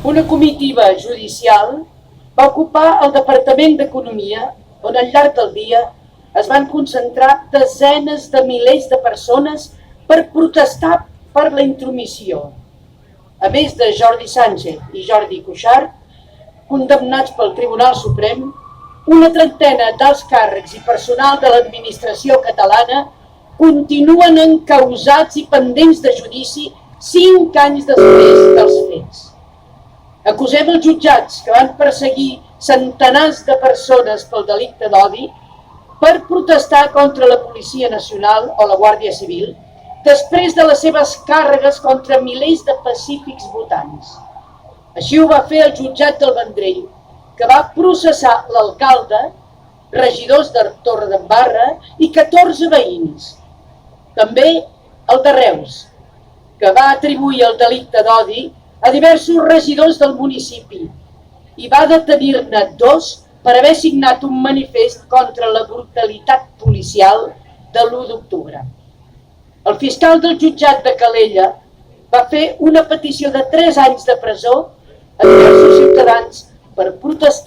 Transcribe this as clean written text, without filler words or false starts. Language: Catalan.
Una comitiva judicial va ocupar el Departament d'Economia, on al llarg del dia es van concentrar desenes de milers de persones per protestar per la intromissió. A més de Jordi Sánchez i Jordi Cuixart, condemnats pel Tribunal Suprem, una trentena d'alts càrrecs i personal de l'administració catalana continuen encausats i pendents de judici 5 anys després dels fets. Acusem els jutjats que van perseguir centenars de persones pel delicte d'odi per protestar contra la Policia Nacional o la Guàrdia Civil després de les seves càrregues contra milers de pacífics votants. Així ho va fer el jutjat del Vendrell, que va processar l'alcalde, regidors de Torredembarra i 14 veïns. També el de Reus, que va atribuir el delicte d'odi a diversos regidors del municipi i va detenir-ne 2 per haver signat un manifest contra la brutalitat policial de l'1 d'octubre. El fiscal del jutjat de Calella va fer una petició de 3 anys de presó a diversos ciutadans per protestar